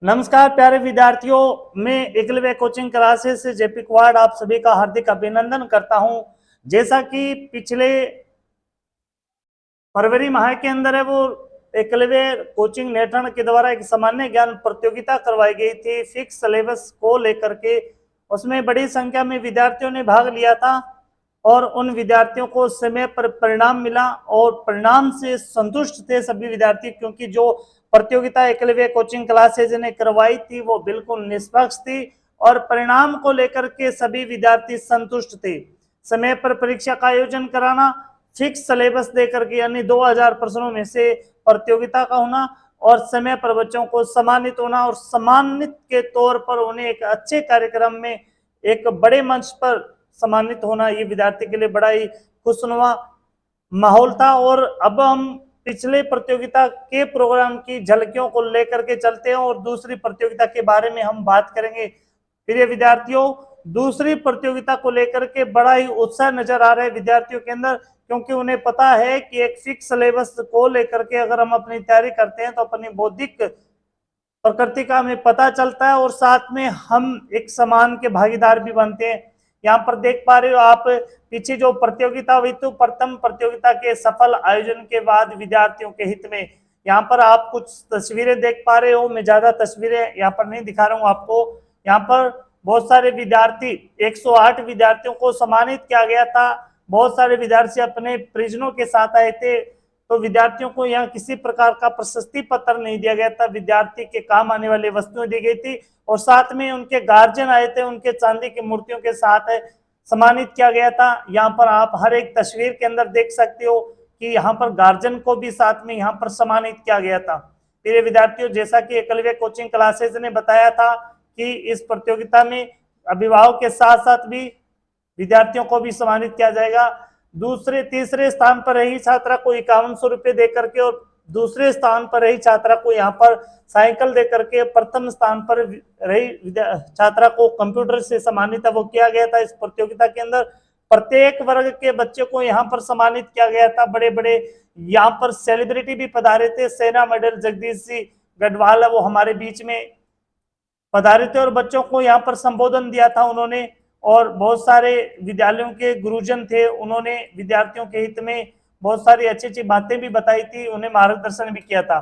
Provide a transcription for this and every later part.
नमस्कार प्यारे विद्यार्थियों, मैं एकलव्य कोचिंग क्लासेस से जेपी क्वाड आप सभी का हार्दिक अभिनंदन करता हूं। जैसा कि पिछले फरवरी माह के अंदर है वो एकलव्य कोचिंग नेटन के द्वारा एक सामान्य ज्ञान प्रतियोगिता करवाई गई थी फिक्स सिलेबस को लेकर के। उसमें बड़ी संख्या में विद्यार्थियों ने भाग लिया था और उन विद्यार्थियों को समय पर परिणाम मिला और परिणाम से संतुष्ट थे सभी विद्यार्थी, क्योंकि जो प्रतियोगिता एकलव्य कोचिंग क्लासेज ने करवाई थी वो बिल्कुल निष्पक्ष थी और परिणाम को लेकर के सभी विद्यार्थी संतुष्ट थे। समय पर परीक्षा का आयोजन कराना, फिक्स सिलेबस देकर के यानी 2000 प्रश्नों में से प्रतियोगिता का होना और समय पर बच्चों को सम्मानित होना और सम्मानित के तौर पर उन्हें एक अच्छे कार्यक्रम में एक बड़े मंच पर सम्मानित होना, ये विद्यार्थी के लिए बड़ा ही खुशनुमा माहौल था। और अब हम पिछले प्रतियोगिता के प्रोग्राम की झलकियों को लेकर के चलते हैं और दूसरी प्रतियोगिता के बारे में हम बात करेंगे। प्रिय विद्यार्थियों, दूसरी प्रतियोगिता को लेकर के बड़ा ही उत्साह नजर आ रहा है विद्यार्थियों के अंदर, क्योंकि उन्हें पता है कि एक फिक्स सिलेबस को लेकर के अगर हम अपनी तैयारी करते हैं तो अपनी बौद्धिक प्रकृति का हमें पता चलता है और साथ में हम एक समान के भागीदार भी बनते हैं। यहाँ पर देख पा रहे हो आप, पीछे जो प्रतियोगिता हुई तो प्रथम प्रतियोगिता के सफल आयोजन के बाद विद्यार्थियों के हित में यहाँ पर आप कुछ तस्वीरें देख पा रहे हो। मैं ज्यादा तस्वीरें यहाँ पर नहीं दिखा रहा हूँ आपको। यहाँ पर बहुत सारे विद्यार्थी, 108 विद्यार्थियों को सम्मानित किया गया था। बहुत सारे विद्यार्थी अपने परिजनों के साथ आए थे, तो विद्यार्थियों को यहाँ किसी प्रकार का प्रशस्ति पत्र नहीं दिया गया था। विद्यार्थी के काम आने वाली वस्तुएं दी गई थी और साथ में उनके गार्जियन आए थे, उनके चांदी की मूर्तियों के साथ सम्मानित किया गया था। यहाँ पर आप हर एक तस्वीर के अंदर देख सकते हो कि यहाँ पर गार्जियन को भी साथ में यहाँ पर सम्मानित किया गया था। प्रिय विद्यार्थियों, जैसा कि एकलव्य कोचिंग क्लासेस ने बताया था कि इस प्रतियोगिता में अभिभावक के साथ साथ भी विद्यार्थियों को भी सम्मानित किया जाएगा। दूसरे तीसरे स्थान पर रही छात्रा को 5100 रुपये देकर के और दूसरे स्थान पर रही छात्रा को यहाँ पर साइकिल देकर के, प्रथम स्थान पर रही छात्रा को कंप्यूटर से सम्मानित वो किया गया था। इस प्रतियोगिता के अंदर प्रत्येक वर्ग के बच्चे को यहाँ पर सम्मानित किया गया था। बड़े बड़े यहाँ पर सेलिब्रिटी भी पधारे थे। सेना मेडल जगदीश सिंह गढ़वाल वो हमारे बीच में पधारे थे और बच्चों को यहाँ पर संबोधन दिया था उन्होंने। और बहुत सारे विद्यालयों के गुरुजन थे, उन्होंने विद्यार्थियों के हित में बहुत सारी अच्छी अच्छी बातें भी बताई थी, उन्हें मार्गदर्शन भी किया था।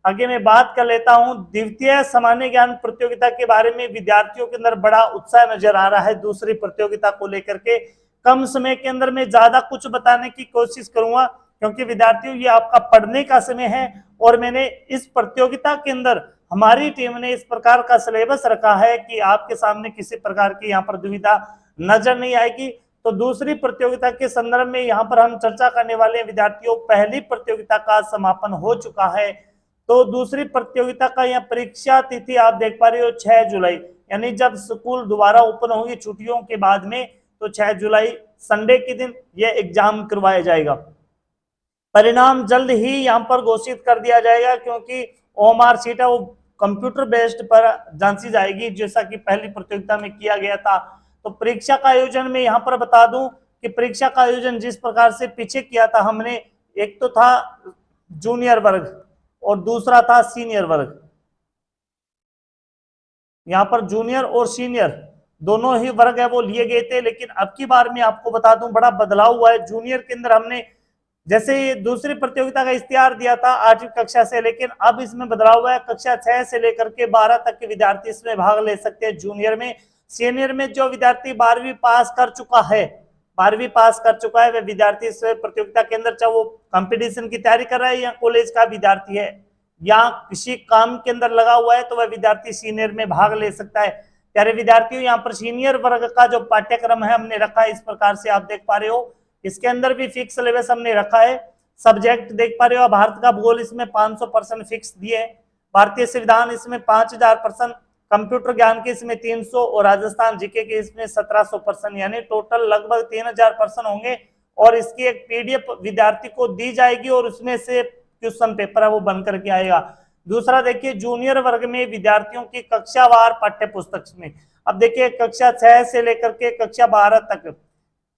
आगे मैं बात कर लेता हूं द्वितीय सामान्य ज्ञान प्रतियोगिता के बारे में। विद्यार्थियों के अंदर बड़ा उत्साह नजर आ रहा है दूसरी प्रतियोगिता को लेकर के। कम समय के अंदर मैं ज्यादा कुछ बताने की कोशिश करूंगा, क्योंकि विद्यार्थियों ये आपका पढ़ने का समय है और मैंने इस प्रतियोगिता के अंदर हमारी टीम ने इस प्रकार का सिलेबस रखा है कि आपके सामने किसी प्रकार की यहाँ पर दुविधा नजर नहीं आएगी। तो दूसरी प्रतियोगिता के संदर्भ में यहाँ पर हम चर्चा करने वाले हैं विद्यार्थियों। पहली प्रतियोगिता का समापन हो चुका है, तो दूसरी प्रतियोगिता का यहाँ परीक्षा तिथि आप देख पा रहे हो 6 जुलाई, यानी जब स्कूल दोबारा ओपन होगी छुट्टियों के बाद में, तो 6 जुलाई संडे के दिन यह एग्जाम करवाया जाएगा। परिणाम जल्द ही यहाँ पर घोषित कर दिया जाएगा, क्योंकि ओएमआर सीट है वो कंप्यूटर बेस्ड पर जांची जाएगी, जैसा कि पहली प्रतियोगिता में किया गया था। तो परीक्षा का आयोजन में यहाँ पर बता दूं कि परीक्षा का आयोजन जिस प्रकार से पीछे किया था हमने, एक तो था जूनियर वर्ग और दूसरा था सीनियर वर्ग। यहाँ पर जूनियर और सीनियर दोनों ही वर्ग है वो लिए गए थे, लेकिन अब की बार में आपको बता दूं बड़ा बदलाव हुआ है। जूनियर के अंदर हमने जैसे दूसरी प्रतियोगिता का इख्तियार दिया था 8वीं कक्षा से, लेकिन अब इसमें बदलाव हुआ है। कक्षा 6 से लेकर के 12 तक के विद्यार्थी इसमें भाग ले सकते हैं जूनियर में। सीनियर में जो विद्यार्थी 12वीं पास कर चुका है, 12वीं पास कर चुका है वह विद्यार्थी इस प्रतियोगिता के अंदर, चाहे वो कंपटीशन की तैयारी कर रहा है या कॉलेज का विद्यार्थी है या किसी काम के अंदर लगा हुआ है, तो वह विद्यार्थी सीनियर में भाग ले सकता है। प्यारे विद्यार्थियों, यहाँ पर सीनियर वर्ग का जो पाठ्यक्रम है हमने रखा है इस प्रकार से, आप देख पा रहे हो। इसके अंदर भी फिक्स सिलेबस हमने रखा है। सब्जेक्ट देख पा रहे हो, भारत का भूगोल इसमें 500% फिक्स दिए, भारतीय संविधान इसमें 5000%, कंप्यूटर ज्ञान के इसमें 300 और राजस्थान जीके के इसमें 1700%, यानी टोटल लगभग 3000% होंगे। और इसकी एक पीडीएफ विद्यार्थी को दी जाएगी और उसमें से क्वेश्चन पेपर है वो बन करके आएगा। दूसरा देखिए, जूनियर वर्ग में विद्यार्थियों की कक्षावार पाठ्य पुस्तक में, अब देखिए कक्षा 6 से लेकर के कक्षा 12 तक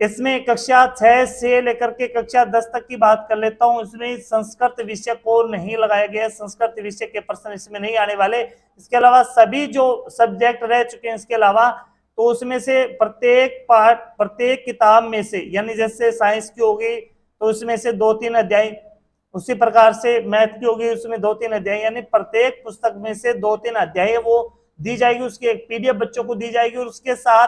इसमें कक्षा 6 से लेकर के कक्षा 10 तक की बात कर लेता हूं। इसमें संस्कृत विषय को नहीं लगाया गया, संस्कृत विषय के प्रश्न इसमें नहीं आने वाले। इसके अलावा सभी जो सब्जेक्ट रह चुके हैं इसके अलावा, तो उसमें से प्रत्येक पाठ, प्रत्येक किताब में से, यानी जैसे साइंस की होगी तो उसमें से 2-3 अध्याय, उसी प्रकार से मैथ की होगी उसमें 2-3 अध्याय, यानी प्रत्येक पुस्तक में से 2-3 अध्याय वो दी जाएगी। उसकी एक पीडीएफ बच्चों को दी जाएगी और उसके साथ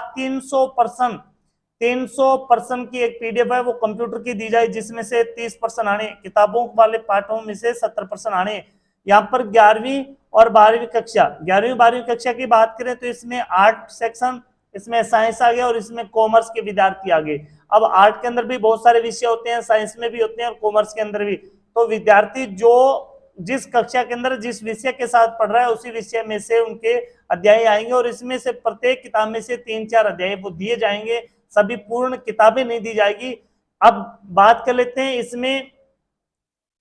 300% की एक पीडीएफ है वो कंप्यूटर की दी जाए, जिसमें से 30% आने, किताबों वाले पाठों में से 70% आने। यहाँ पर 11वीं और 12वीं कक्षा, 11वीं 12वीं कक्षा की बात करें तो इसमें आर्ट सेक्शन, इसमें साइंस आ गया और इसमें कॉमर्स के विद्यार्थी आ गए। अब आर्ट के अंदर भी बहुत सारे विषय होते हैं, साइंस में भी होते हैं और कॉमर्स के अंदर भी। तो विद्यार्थी जो जिस कक्षा के अंदर जिस विषय के साथ पढ़ रहा है उसी विषय में से उनके अध्याय आएंगे और इसमें से प्रत्येक किताब में से 3-4 अध्याय वो दिए जाएंगे, सभी पूर्ण किताबें नहीं दी जाएगी। अब बात कर लेते हैं इसमें,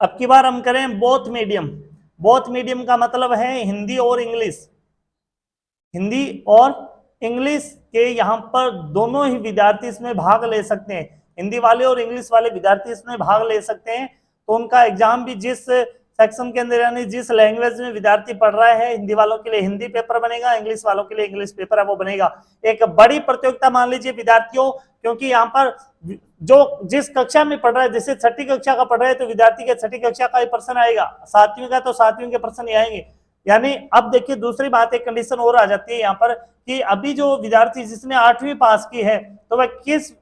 अब की बार हम करें बोथ मीडियम। बोथ मीडियम का मतलब है हिंदी और इंग्लिश, हिंदी और इंग्लिश के यहाँ पर दोनों ही विद्यार्थी इसमें भाग ले सकते हैं। हिंदी वाले और इंग्लिश वाले विद्यार्थी इसमें भाग ले सकते हैं। तो उनका एग्जाम भी जिस सेक्शन के अंदर, यानी जिस लैंग्वेज में विद्यार्थी पढ़ रहा है, हिंदी वालों के लिए हिंदी पेपर बनेगा, इंग्लिश वालों के लिए इंग्लिश पेपर है वो बनेगा। एक बड़ी प्रतियोगिता मान लीजिए विद्यार्थियों, क्योंकि यहाँ पर जो जिस कक्षा में पढ़ रहा है, जैसे 6ठी कक्षा का पढ़ रहा है तो विद्यार्थी के 6ठी कक्षा का ही प्रश्न आएगा, 7वीं का तो 7वीं के प्रश्न ही आएंगे। यानी अब देखिए दूसरी बात, एक कंडीशन और आ जाती है यहाँ पर कि अभी जो विद्यार्थी जिसने 8वीं पास की है तो वह किस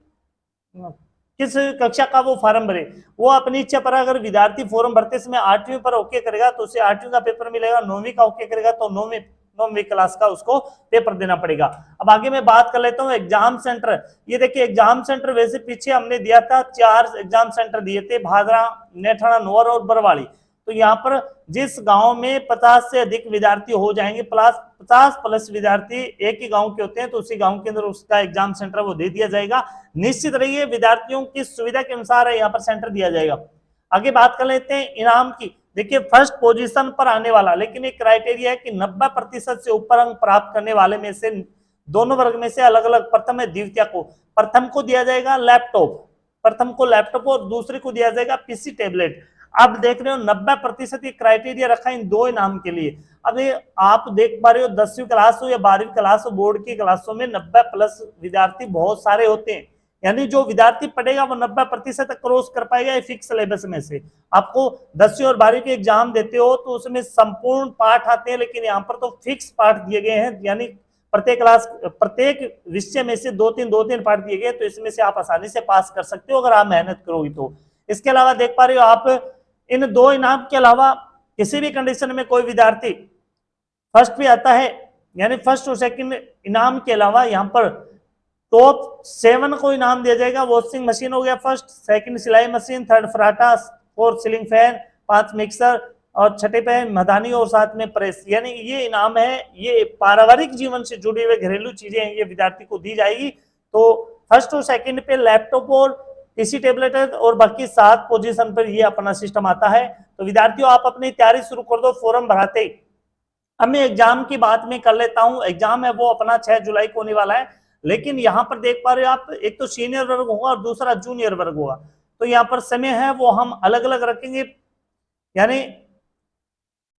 कक्षा का वो फॉर्म भरे, वो अपनी इच्छा पर, अगर विद्यार्थी फॉर्म भरते समय 8वीं पर ओके करेगा तो उसे 8वीं का पेपर मिलेगा, 9वीं का ओके करेगा तो 9वीं क्लास का उसको पेपर देना पड़ेगा। अब आगे मैं बात कर लेता हूँ एग्जाम सेंटर। ये देखिए एग्जाम सेंटर वैसे पीछे हमने दिया था, 4 एग्जाम सेंटर दिए थे, भादरा, नेठाना, नौर और बरवाली। तो यहाँ पर जिस गांव में 50 से अधिक विद्यार्थी हो जाएंगे, 50+ विद्यार्थी एक ही गांव के होते हैं, तो उसी गांव के अंदर उसका एग्जाम सेंटर वो दे दिया जाएगा। निश्चित रहिए विद्यार्थियों की सुविधा के अनुसार यहाँ पर सेंटर दिया जाएगा। आगे बात कर लेते हैं इनाम की। देखिए फर्स्ट पोजीशन पर आने वाला, लेकिन एक क्राइटेरिया है कि 90% से ऊपर अंक प्राप्त करने वाले में से दोनों वर्ग में से अलग अलग, प्रथम है द्वितीय को, प्रथम को दिया जाएगा लैपटॉप, प्रथम को लैपटॉप और दूसरे को दिया जाएगा पीसी टैबलेट। अब देख रहे हो 90% क्राइटेरिया रखा है इन 2 इनाम के लिए। अब ये आप देख पा रहे हो 10वीं क्लास हो या 12वीं क्लास हो, बोर्ड की क्लासों में 90+ विद्यार्थी बहुत सारे होते हैं, यानी जो विद्यार्थी पढ़ेगा वो 90% तक क्रॉस कर पाएगा फिक्स सिलेबस में से। आपको 10वीं और 12वीं के एग्जाम देते हो तो उसमें संपूर्ण पाठ आते हैं, लेकिन यहाँ पर तो फिक्स पाठ दिए गए हैं, यानी प्रत्येक क्लास, प्रत्येक विषय में से 2-3 पाठ दिए गए, तो इसमें से आप आसानी से पास कर सकते हो अगर आप मेहनत करोगे तो। इसके अलावा देख पा रहे हो आप इन 2 इनाम के अलावा किसी भी कंडीशन में कोई विद्यार्थी फर्स्ट भी आता है, यानी फर्स्ट और सेकंड इनाम के अलावा यहाँ पर टॉप 7 को इनाम दिया जाएगा। वॉशिंग मशीन हो गया फर्स्ट, सेकंड सिलाई मशीन, थर्ड फराटा, फोर्थ सीलिंग फैन, 5 मिक्सर और 6ठे पे मधानी और 7 में प्रेस। यानी ये इनाम है, ये पारिवारिक जीवन से जुड़े हुए घरेलू चीजें हैं, ये विद्यार्थी को दी जाएगी। तो फर्स्ट और सेकंड पे लैपटॉप और पीसी टैबलेट है और बाकी 7 पोजीशन पर ये अपना सिस्टम आता है। तो विद्यार्थियों आप अपनी तैयारी शुरू कर दो फॉर्म भराते ही। अब मैं एग्जाम की बात में कर लेता हूं। एग्जाम है वो अपना 6 जुलाई को होने वाला है, लेकिन यहाँ पर देख पा रहे हो आप, एक तो सीनियर वर्ग होगा और दूसरा जूनियर वर्ग होगा। तो यहाँ पर समय है वो हम अलग अलग रखेंगे, यानी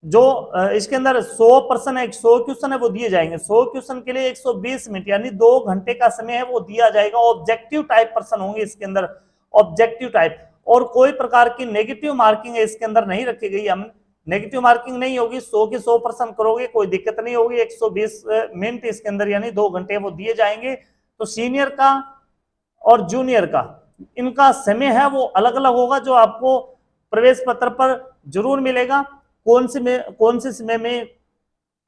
जो इसके अंदर 100% है, 100 क्वेश्चन है वो दिए जाएंगे। 100 क्वेश्चन के लिए 120 मिनट यानी 2 घंटे का समय है वो दिया जाएगा। ऑब्जेक्टिव टाइप प्रश्न होंगे इसके अंदर, ऑब्जेक्टिव टाइप, और कोई प्रकार की नेगेटिव मार्किंग इसके अंदर नहीं रखी गई। हम नेगेटिव मार्किंग नहीं होगी, 100 के 100% करोगे, कोई दिक्कत नहीं होगी। 120 मिनट इसके अंदर यानी 2 घंटे वो दिए जाएंगे। तो सीनियर का और जूनियर का इनका समय है वो अलग अलग होगा, जो आपको प्रवेश पत्र पर जरूर मिलेगा कौन से समय में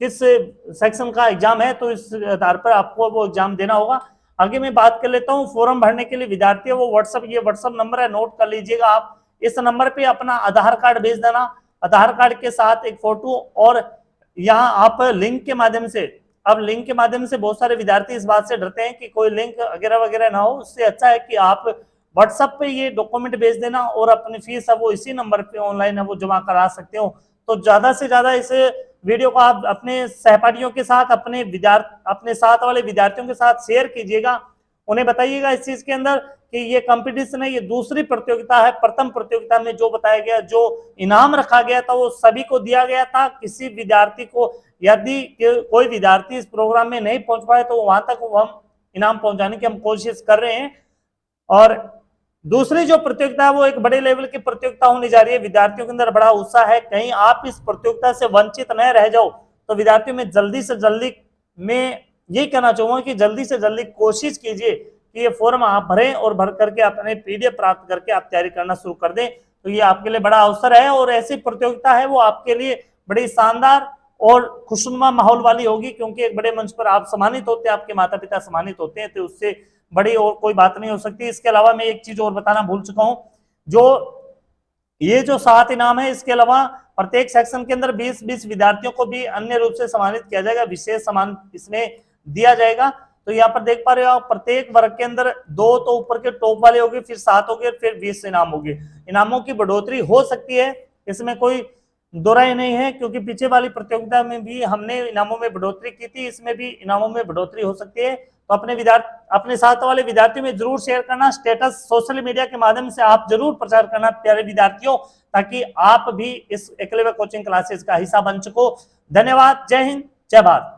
किस सेक्शन का एग्जाम है, तो इस आधार पर आपको वो एग्जाम देना होगा। आगे मैं बात कर लेता हूँ फॉर्म भरने के लिए विद्यार्थी वो ये व्हाट्सएप नंबर है, नोट कर लीजिएगा आप। इस नंबर पे अपना आधार कार्ड भेज देना, आधार कार्ड के साथ एक फोटो, और यहाँ आप लिंक के माध्यम से, अब लिंक के माध्यम से बहुत सारे विद्यार्थी इस बात से डरते हैं कि कोई लिंक वगैरह वगैरह ना हो, उससे अच्छा है कि आप व्हाट्सएप पे ये डॉक्यूमेंट भेज देना और अपनी फीस है वो इसी नंबर पे ऑनलाइन है वो जमा करा सकते हो। तो ज्यादा से ज्यादा इस वीडियो को आप अपने सहपाठियों के साथ, अपने साथ वाले विद्यार्थियों के साथ शेयर कीजिएगा उन्हें बताइएगा इस चीज के अंदर कि ये कंपटीशन है, ये दूसरी प्रतियोगिता है। प्रथम प्रतियोगिता में जो बताया गया, जो इनाम रखा गया था वो सभी को दिया गया था। किसी विद्यार्थी को, यदि कोई विद्यार्थी इस प्रोग्राम में नहीं पहुंच पाए तो वहां तक हम इनाम पहुंचाने की हम कोशिश कर रहे हैं। और दूसरी जो प्रतियोगिता है वो एक बड़े लेवल की प्रतियोगिता होने जा रही है। विद्यार्थियों के अंदर बड़ा उत्साह है, कहीं आप इस प्रतियोगिता से वंचित न रह जाओ। तो विद्यार्थियों में जल्दी से जल्दी, मैं ये कहना चाहूंगा कि जल्दी से जल्दी कोशिश कीजिए कि ये फॉर्म आप भरें और भर करके अपने पीडीएफ प्राप्त करके आप तैयारी करना शुरू कर दें। तो ये आपके लिए बड़ा अवसर है और ऐसी प्रतियोगिता है वो आपके लिए बड़ी शानदार और खुशनुमा माहौल वाली होगी, क्योंकि एक बड़े मंच पर आप सम्मानित होते हैं, आपके माता पिता सम्मानित होते हैं, तो उससे बड़ी और कोई बात नहीं हो सकती। इसके अलावा मैं एक चीज और बताना भूल चुका हूं, ये जो 7 इनाम है, इसके अलावा प्रत्येक सेक्शन के अंदर 20-20 विद्यार्थियों को भी अन्य रूप से सम्मानित किया जाएगा, विशेष सम्मान इसमें दिया जाएगा। तो यहाँ पर देख पा रहे हो आप, प्रत्येक वर्ग के अंदर 2 तो ऊपर के टॉप वाले होंगे, फिर 7 होंगे, फिर 20 इनाम होंगे। इनामों की बढ़ोतरी हो सकती है, इसमें कोई दो राय नहीं है, क्योंकि पीछे वाली प्रतियोगिता में भी हमने इनामों में बढ़ोतरी की थी, इसमें भी इनामों में बढ़ोतरी हो सकती है। तो अपने साथ वाले विद्यार्थियों में जरूर शेयर करना, स्टेटस सोशल मीडिया के माध्यम से आप जरूर प्रचार करना प्यारे विद्यार्थियों, ताकि आप भी इस एकलव्य कोचिंग क्लासेस का हिस्सा बन सको। धन्यवाद। जय हिंद, जय भारत।